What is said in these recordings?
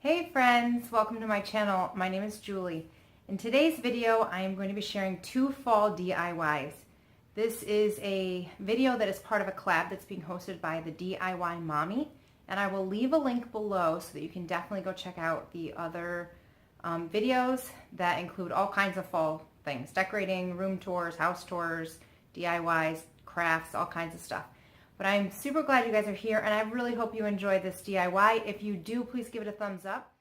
Hey friends, welcome to my channel. My name is Julie. In today's video, I am going to be sharing 2 fall DIYs. This is a video that is part of a collab that's being hosted by the DIY Mommy, and I will leave a link below so that you can definitely go check out the other videos that include all kinds of fall things, decorating, room tours, house tours, DIYs, crafts, all kinds of stuff. But I'm super glad you guys are here, and I really hope you enjoy this DIY. If you do, please give it a thumbs up.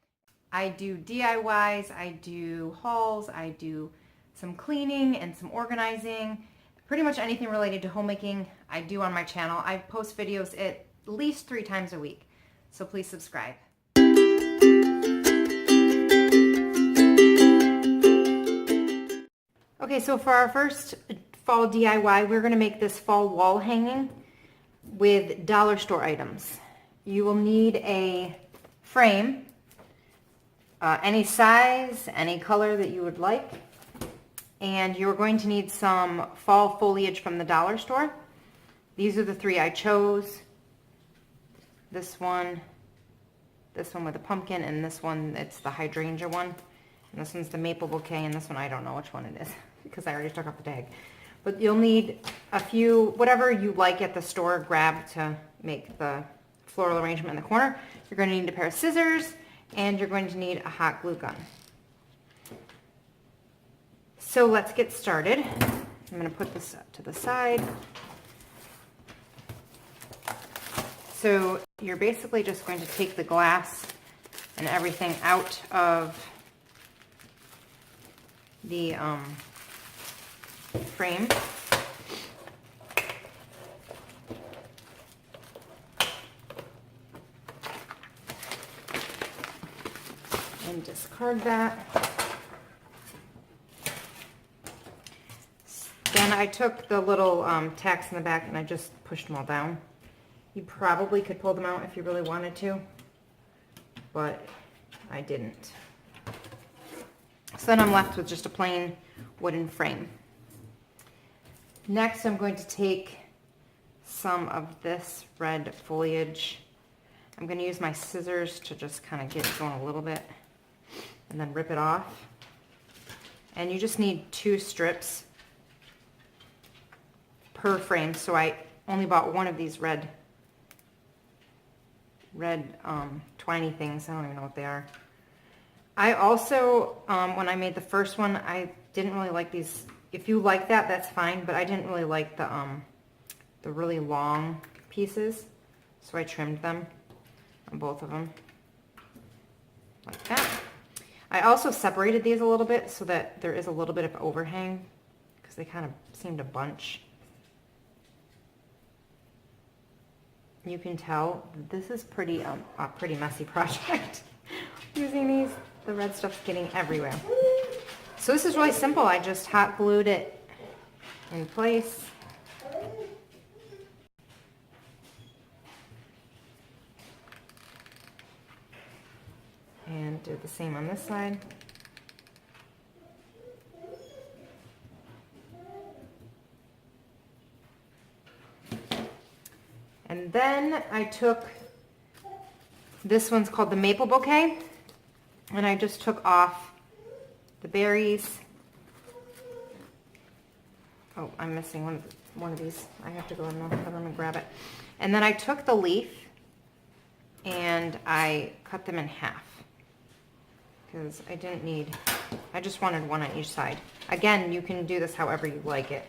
I do DIYs, I do hauls, I do some cleaning and some organizing. Pretty much anything related to homemaking I do on my channel. I post videos at least 3 times a week, so please subscribe. Okay, so for our first fall DIY, we're going to make this fall wall hanging with dollar store items. You will need a frame, any size, any color that you would like, and you're going to need some fall foliage from the dollar store. These are the 3 I chose. This one with a pumpkin, and this one, it's the hydrangea one, and this one's the maple bouquet, and this one I don't know which one it is because I already took off the tag. But you'll need a few, whatever you like at the store, grab to make the floral arrangement in the corner. You're going to need a pair of scissors, and you're going to need a hot glue gun. So let's get started. I'm going to put this up to the side. So you're basically just going to take the glass and everything out of the frame. And discard that. Then I took the little tacks in the back and I just pushed them all down. You probably could pull them out if you really wanted to, but I didn't. So then I'm left with just a plain wooden frame. Next, I'm going to take some of this red foliage. I'm going to use my scissors to just kind of get it going a little bit and then rip it off. And you just need 2 strips per frame, so I only bought one of these red twiny things. I don't even know what they are. I also, when I made the first one, I didn't really like these. If you like that, that's fine, but I didn't really like the really long pieces, so I trimmed them on both of them like that. I also separated these a little bit so that there is a little bit of overhang because they kind of seem to bunch. You can tell this is a pretty messy project. Using these, the red stuff's getting everywhere. So this is really simple. I just hot glued it in place. And do the same on this side. And then I took, this one's called the maple bouquet, and I just took off the berries. Oh, I'm missing one of these. I have to go in the other room and grab it. And then I took the leaf and I cut them in half because I just wanted one on each side. Again, you can do this however you like it.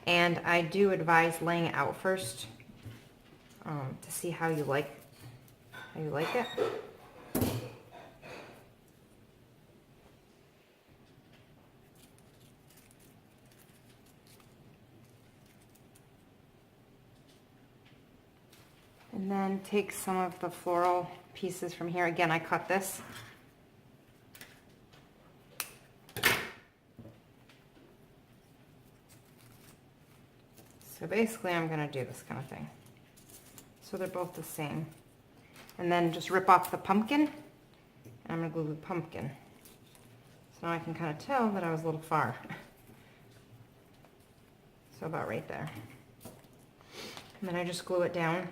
And I do advise laying it out first to see how you like it. And then take some of the floral pieces from here. Again, I cut this. So basically I'm going to do this kind of thing. So they're both the same. And then just rip off the pumpkin. And I'm going to glue the pumpkin. So now I can kind of tell that I was a little far. So about right there. And then I just glue it down.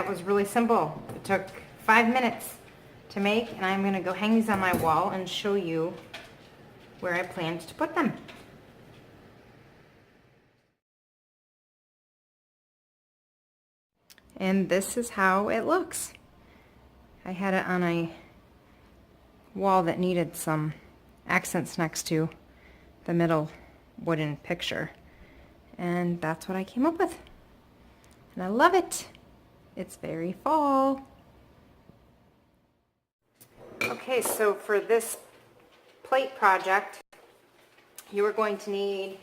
that was really simple. It took 5 minutes to make, and I'm going to go hang these on my wall and show you where I planned to put them. And this is how it looks. I had it on a wall that needed some accents next to the middle wooden picture. And that's what I came up with. And I love it. It's very fall. Okay, so for this plate project, you are going to need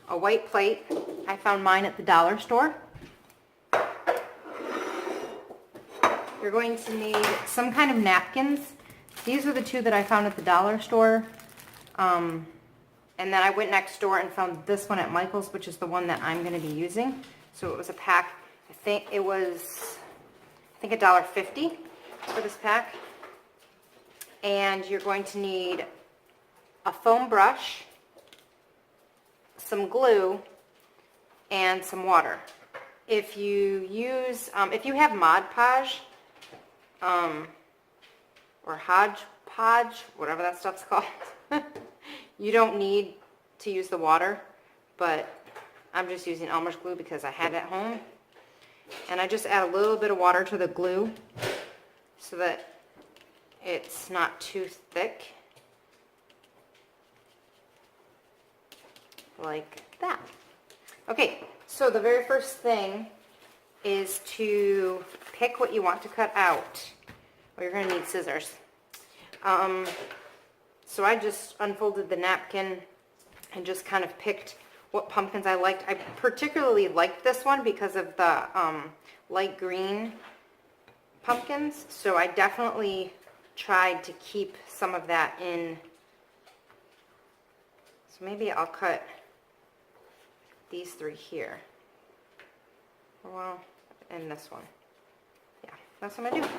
a white plate. I found mine at the dollar store. You're going to need some kind of napkins. These are the two that I found at the dollar store. And then I went next door and found this one at Michael's, which is the one that I'm going to be using. So it was a pack. I think it was $1.50 for this pack. And you're going to need a foam brush, some glue, and some water. If you use, if you have Mod Podge, or Hodgepodge, whatever that stuff's called, you don't need to use the water, but I'm just using Elmer's glue because I had it at home. And I just add a little bit of water to the glue so that it's not too thick, like that. Okay, so the very first thing is to pick what you want to cut out. Well, you're going to need scissors. So I just unfolded the napkin and just kind of picked what pumpkins I liked. I particularly liked this one because of the light green pumpkins, so I definitely tried to keep some of that in. So maybe I'll cut these three here. Well, and this one. Yeah, that's what I'm going to do.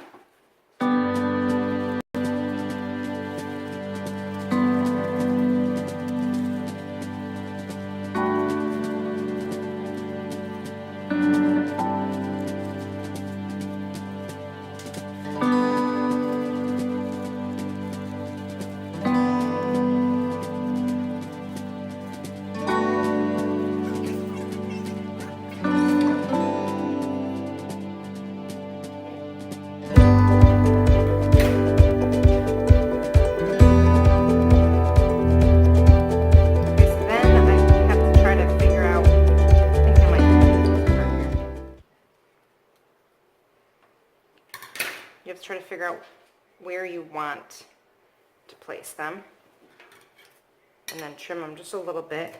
You have to try to figure out where you want to place them, and then trim them just a little bit.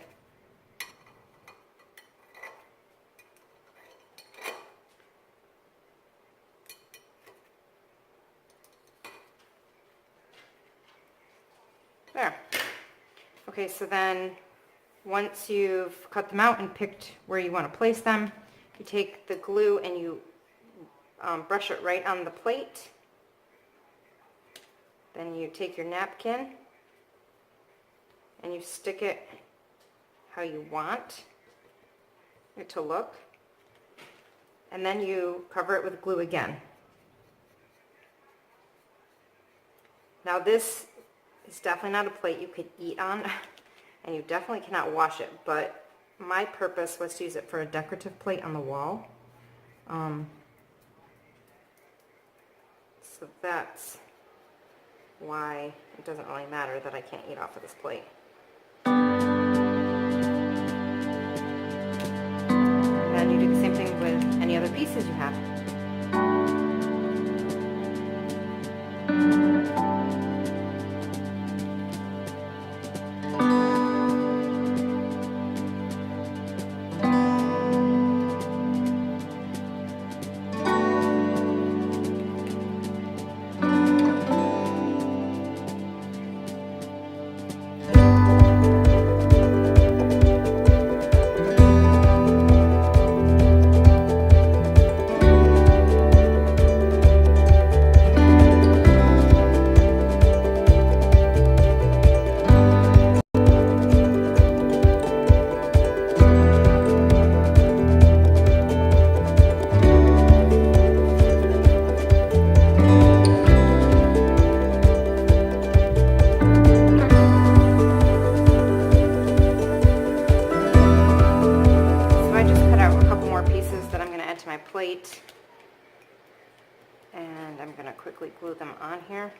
There. Okay, so then once you've cut them out and picked where you want to place them, you take the glue and you brush it right on the plate. Then you take your napkin and you stick it how you want it to look, and then you cover it with glue again. Now this is definitely not a plate you could eat on, and you definitely cannot wash it, but my purpose was to use it for a decorative plate on the wall. So that's why it doesn't really matter that I can't eat off of this plate. And then you do the same thing with any other pieces you have. I'm going to quickly glue them on here.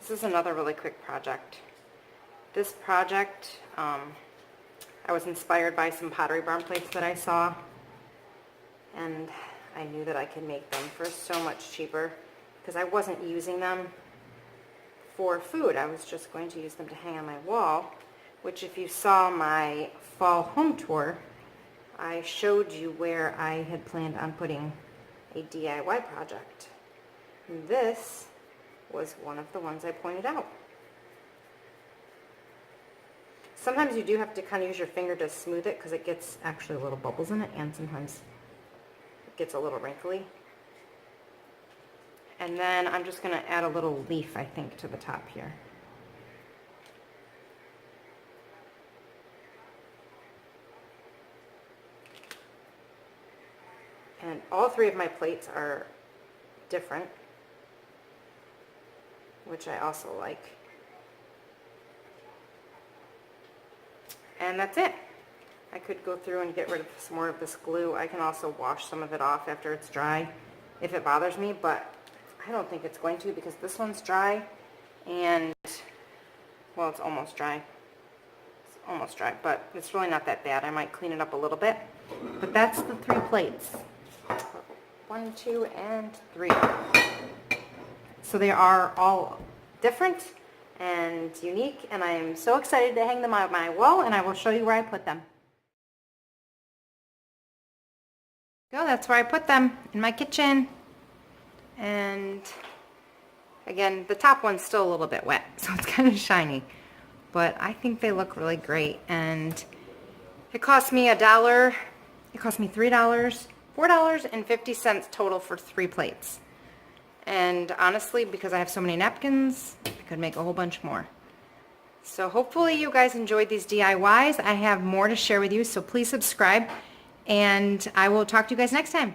This is another really quick project. This project, I was inspired by some Pottery Barn plates that I saw, and I knew that I could make them for so much cheaper because I wasn't using them for food. I was just going to use them to hang on my wall, which if you saw my fall home tour, I showed you where I had planned on putting a DIY project. And this was one of the ones I pointed out. Sometimes you do have to kind of use your finger to smooth it because it gets actually little bubbles in it, and sometimes it gets a little wrinkly. And then I'm just going to add a little leaf, I think, to the top here. And all three of my plates are different, which I also like. And that's it. I could go through and get rid of some more of this glue. I can also wash some of it off after it's dry if it bothers me, but I don't think it's going to because this one's dry and, well, it's almost dry. It's almost dry, but it's really not that bad. I might clean it up a little bit. But that's the 3 plates. 1, 2, and 3. So they are all different and unique, and I am so excited to hang them on my wall, and I will show you where I put them. So that's where I put them, in my kitchen. And again, the top one's still a little bit wet, so it's kind of shiny, but I think they look really great. And it cost me $1. It cost me $3, $4.50 total for 3 plates. And honestly, because I have so many napkins, I could make a whole bunch more. So hopefully you guys enjoyed these DIYs. I have more to share with you, so please subscribe, and I will talk to you guys next time.